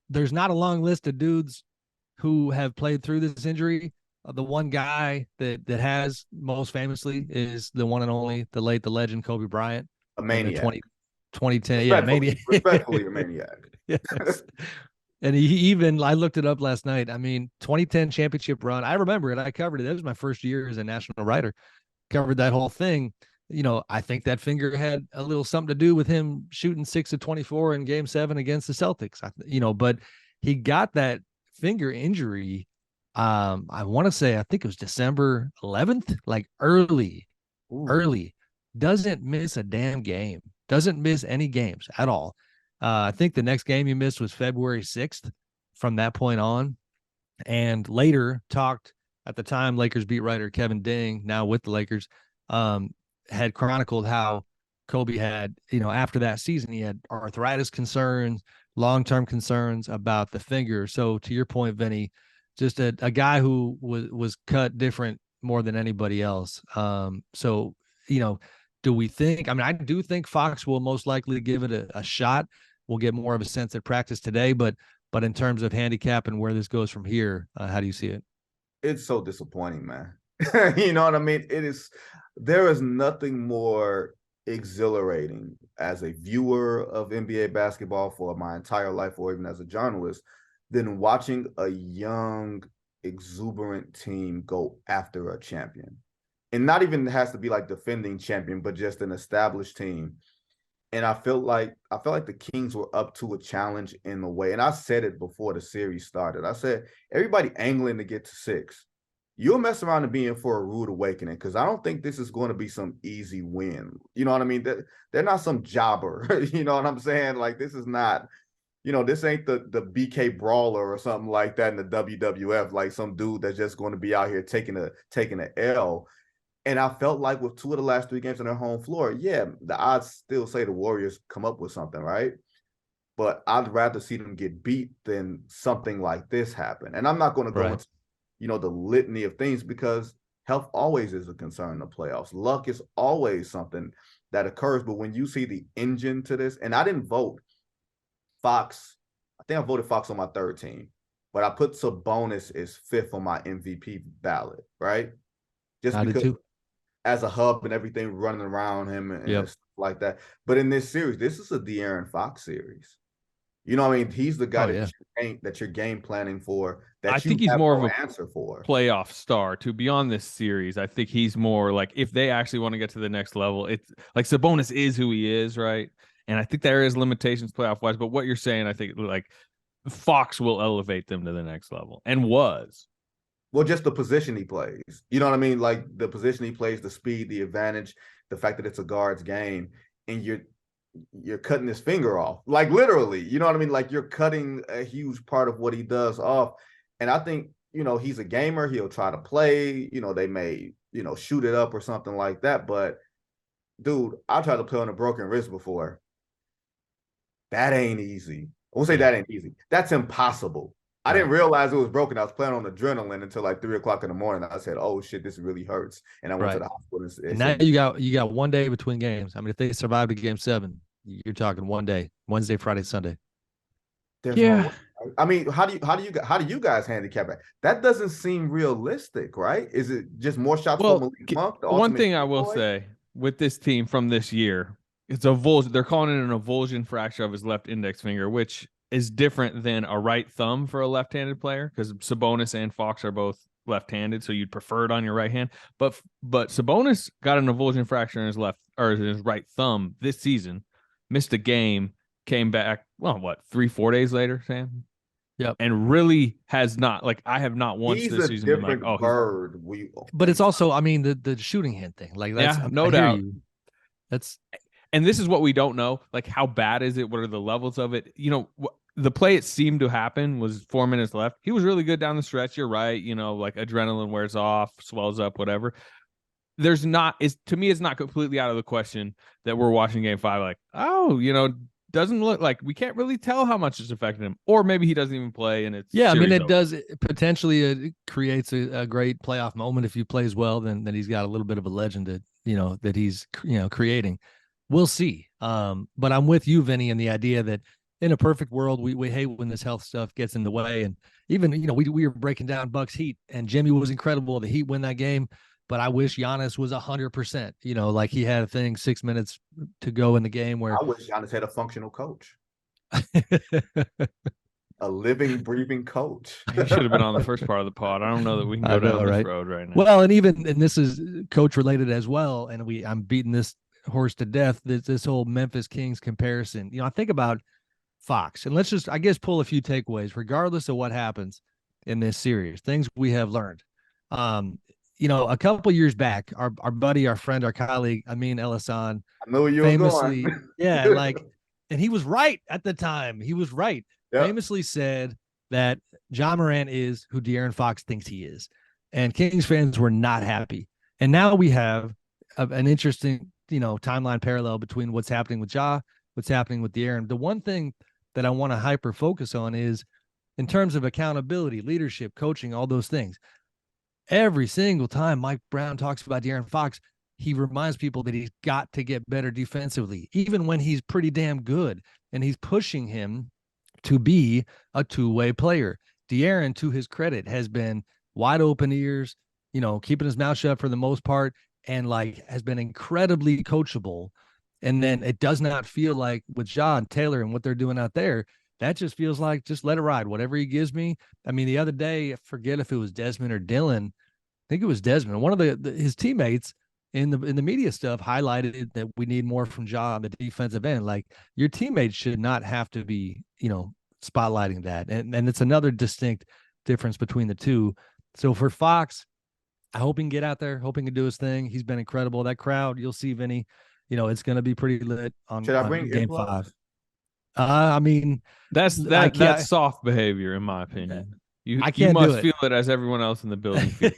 there's not a long list of dudes who have played through this injury. The one guy that has most famously is the one and only, the late, the legend Kobe Bryant A in the maniac. 2010. Yeah, Respectfully, maniac. respectfully, a maniac. Yes. And he even, I looked it up last night. I mean, 2010 championship run. I remember it. I covered it. That was my first year as a national writer. Covered that whole thing. I think that finger had a little something to do with him shooting 6 of 24 in game 7 against the Celtics. But he got that finger injury. I want to say, I think it was December 11th, like Ooh. early, doesn't miss a damn game, doesn't miss any games at all. I think the next game he missed was February 6th from that point on. And later talked at the time, Lakers beat writer Kevin Ding, now with the Lakers, had chronicled how Kobe had, after that season, he had arthritis concerns, long-term concerns about the finger. So to your point, Vinny, just a guy who was cut different more than anybody else. So, do we think, I mean, I do think Fox will most likely give it a shot. We'll get more of a sense at practice today, but in terms of handicap and where this goes from here, how do you see it? It's so disappointing, man. You know what I mean? There is nothing more exhilarating as a viewer of NBA basketball for my entire life, or even as a journalist, than watching a young, exuberant team go after a champion. And not even has to be like defending champion, but just an established team. And I felt like the Kings were up to a challenge in a way. And I said it before the series started. I said, everybody angling to get to 6. You'll mess around and be in for a rude awakening, because I don't think this is going to be some easy win. You know what I mean? They're not some jobber. You know what I'm saying? Like, this is not, this ain't the BK Brawler or something like that in the WWF, like some dude that's just going to be out here taking a L. And I felt like with 2 of the last 3 games on their home floor, yeah, the odds still say the Warriors come up with something, right? But I'd rather see them get beat than something like this happen. And I'm not going to go Right. into, the litany of things, because health always is a concern in the playoffs. Luck is always something that occurs. But when you see the engine to this, and I didn't vote Fox, I think I voted Fox on my 3rd team, but I put Sabonis as 5th on my MVP ballot, right? Just I did because too. as a hub and everything running around him and Yep. stuff like that. But in this series, this is a De'Aaron Fox series. You know what I mean? He's the guy Oh yeah. that you're game planning for, I that you think he's have more of no a answer for. playoff star to be on this series. I think he's more like, if they actually want to get to the next level, it's like Sabonis is who he is, right? And I think there is limitations playoff wise, but what you're saying, I think like Fox will elevate them to the next level and was. Well, just the position he plays. You know what I mean? Like the position he plays, the speed, the advantage, the fact that it's a guard's game, and you're cutting his finger off. Like literally, you know what I mean? Like you're cutting a huge part of what he does off. And I think, he's a gamer. He'll try to play. They may, shoot it up or something like that. But dude, I tried to play on a broken wrist before. That ain't easy. I won't say that ain't easy. That's impossible. I didn't realize it was broken. I was playing on adrenaline until like 3 o'clock in the morning. I said, "Oh shit, this really hurts," and I went to Right. the hospital. And now you got 1 day between games. I mean, if they survive to game 7, you're talking 1 day, Wednesday, Friday, Sunday. There's no Yeah. way. I mean, how do you guys handicap it? That doesn't seem realistic, right? Is it just more shots for Well, Malik Monk? The one ultimate thing I will boy? say with this team from this year, it's a avulsion. They're calling it an avulsion fracture of his left index finger, which is different than a right thumb for a left-handed player, because Sabonis and Fox are both left-handed, so you'd prefer it on your right hand. But Sabonis got an avulsion fracture in his left or his right thumb this season, missed a game, came back. Well, what 3-4 days later, Sam? Yep. And really has not, like, I have not once He's this a season been like, different oh, bird. But it's also, I mean, the shooting hand thing. Like that's, yeah, no I hear doubt. you. That's, And this is what we don't know. Like, how bad is it? What are the levels of it? The play it seemed to happen was 4 minutes left. He was really good down the stretch. You're right. Like adrenaline wears off, swells up, whatever. To me, it's not completely out of the question that we're watching game 5. Like, oh, doesn't look like, we can't really tell how much it's affected him, or maybe he doesn't even play and it's yeah. I mean, it over. does potentially it creates a great playoff moment if he plays well. Then he's got a little bit of a legend that he's creating. We'll see. But I'm with you, Vinny, in the idea that in a perfect world, we hate when this health stuff gets in the way. And even, we were breaking down Bucks Heat, and Jimmy was incredible. The Heat win that game, but I wish Giannis was 100%, like he had a thing 6 minutes to go in the game where I wish Giannis had a functional coach. A living, breathing coach. He should have been on the first part of the pod. I don't know that we can go down this road right now. Well, and this is coach related as well. And I'm beating this horse to death. This whole Memphis Kings comparison. I think about Fox, and let's just, I guess, pull a few takeaways, regardless of what happens in this series, things we have learned. A couple years back, our buddy, our friend, our colleague, Amin Elasan, I know you famously, were going. And he was right at the time. He was right. Yep. Famously said that Ja Morant is who De'Aaron Fox thinks he is. And Kings fans were not happy. And now we have an interesting, timeline parallel between what's happening with Ja, what's happening with De'Aaron. The one thing that I want to hyper focus on is in terms of accountability, leadership, coaching, all those things. Every single time Mike Brown talks about De'Aaron Fox, he reminds people that he's got to get better defensively, even when he's pretty damn good. And he's pushing him to be a two-way player. De'Aaron, to his credit, has been wide open ears, keeping his mouth shut for the most part, and has been incredibly coachable. And then it does not feel like with Ja and Taylor and what they're doing out there, that just feels like just let it ride, whatever he gives me. I mean, the other day, I forget if it was Desmond or Dylan. I think it was Desmond. One of his teammates in the media stuff highlighted that we need more from Ja on the defensive end. Like, your teammates should not have to be, spotlighting that. And it's another distinct difference between the two. So for Fox, I hope he can get out there, hoping to do his thing. He's been incredible. That crowd, you'll see, Vinny, it's going to be pretty lit on game 5. I mean, that's soft behavior, in my opinion. You must feel it as everyone else in the building feels.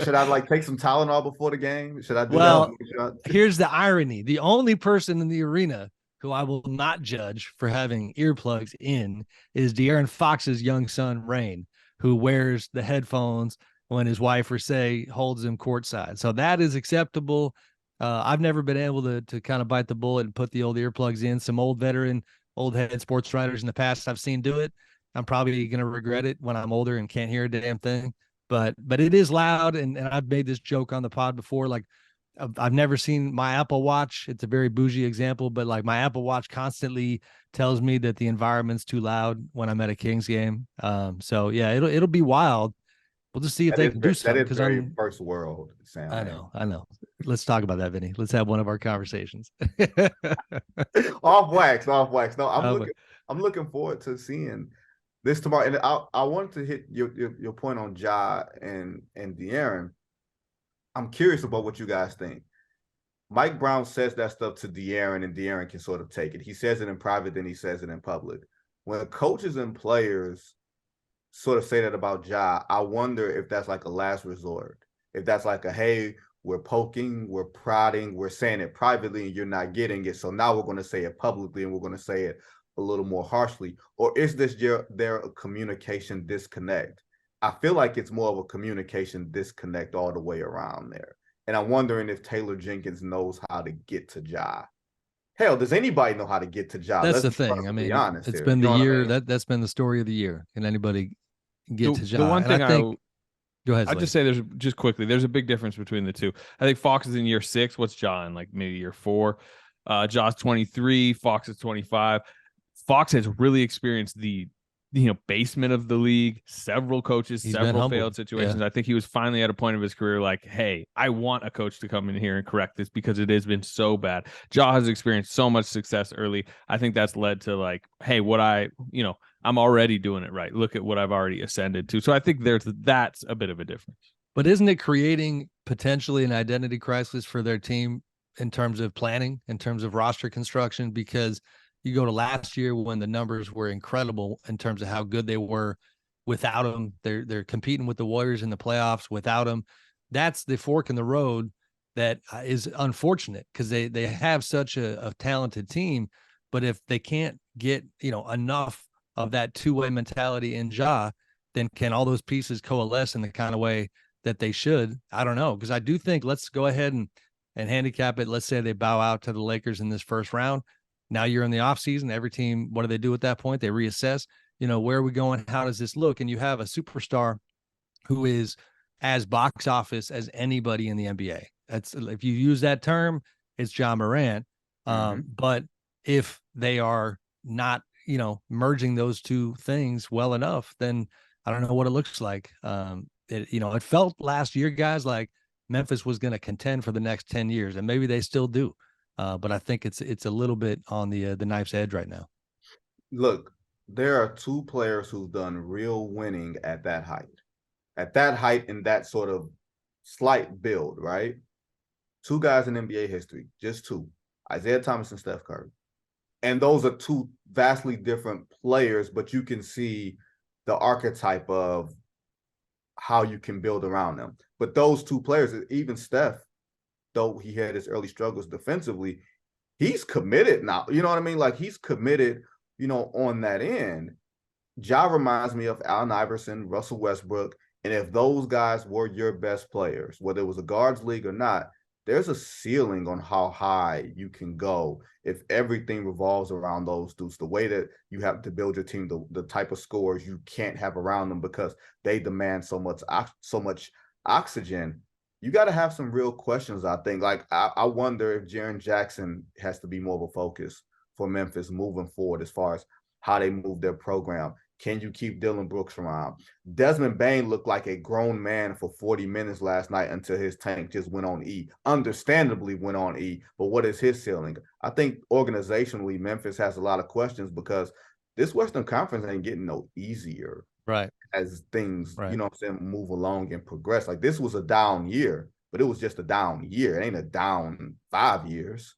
Should I take some Tylenol before the game? Should I do that? Here's the irony. The only person in the arena who I will not judge for having earplugs in is De'Aaron Fox's young son, Rain, who wears the headphones when his wife or say holds him courtside. So that is acceptable. I've never been able to kind of bite the bullet and put the old earplugs in. Some old head sports writers in the past I've seen do it. I'm probably going to regret it when I'm older and can't hear a damn thing, but it is loud. And I've made this joke on the pod before. Like, I've never seen my Apple Watch. It's a very bougie example, but my Apple Watch constantly tells me that the environment's too loud when I'm at a Kings game. So yeah, it'll be wild. We'll just see if they can do something. That is very first world, Sam. I know. Let's talk about that, Vinny. Let's have one of our conversations. off wax. No, I'm looking forward to seeing this tomorrow. And I wanted to hit your point on Ja and De'Aaron. I'm curious about what you guys think. Mike Brown says that stuff to De'Aaron, and De'Aaron can sort of take it. He says it in private, then he says it in public. When coaches and players sort of say that about Ja, I wonder if that's like a last resort. If that's like hey, we're poking, we're prodding, we're saying it privately, and you're not getting it. So now we're going to say it publicly, and we're going to say it a little more harshly. Or is there a communication disconnect? I feel like it's more of a communication disconnect all the way around there. And I'm wondering if Taylor Jenkins knows how to get to Ja. Hell, does anybody know how to get to Ja? That's the thing. I mean, it's been the year that's been the story of the year. Can anybody get to Ja? The one thing go ahead. I'll just say there's a big difference between the two. I think Fox is in year 6. What's Ja in maybe year 4? Ja's 23, Fox is 25. Fox has really experienced the basement of the league, several coaches, several failed situations. Yeah. I think he was finally at a point of his career hey, I want a coach to come in here and correct this because it has been so bad. Ja has experienced so much success early. I think that's led to hey, I'm already doing it right. Look at what I've already ascended to. So I think that's a bit of a difference. But isn't it creating potentially an identity crisis for their team in terms of planning, in terms of roster construction? Because you go to last year when the numbers were incredible in terms of how good they were without him. They're competing with the Warriors in the playoffs without him. That's the fork in the road that is unfortunate because they have such a talented team. But if they can't get, enough of that two-way mentality in Ja, then can all those pieces coalesce in the kind of way that they should? I don't know. Because I do think let's go ahead and handicap it. Let's say they bow out to the Lakers in this first round. Now you're in the off season. Every team, what do they do at that point? They reassess, where are we going? How does this look? And you have a superstar who is as box office as anybody in the NBA. That's, if you use that term, it's Ja Morant. But if they are not, merging those two things well enough, then I don't know what it looks like. It felt last year, guys, like Memphis was going to contend for the next 10 years, and maybe they still do. But I think it's a little bit on the knife's edge right now. Look, there are two players who've done real winning at that height. At that height, in that sort of slight build, right? Two guys in NBA history, just two, Isaiah Thomas and Steph Curry. And those are two vastly different players, but you can see the archetype of how you can build around them. But those two players, even Steph, though he had his early struggles defensively, he's committed now. You know what I mean? Like, he's committed, on that end. Ja reminds me of Allen Iverson, Russell Westbrook. And if those guys were your best players, whether it was a guards league or not, there's a ceiling on how high you can go if everything revolves around those dudes. The way that you have to build your team, the type of scores you can't have around them because they demand so much oxygen. You got to have some real questions, I think. Like, I wonder if Jaren Jackson has to be more of a focus for Memphis moving forward as far as how they move their program. Can you keep Dylan Brooks around? Desmond Bane looked like a grown man for 40 minutes last night until his tank just went on E. Understandably went on E, but what is his ceiling? I think organizationally, Memphis has a lot of questions because this Western Conference ain't getting no easier. Right. As things, move along and progress. Like, this was a down year, but it was just a down year. It ain't a down 5 years.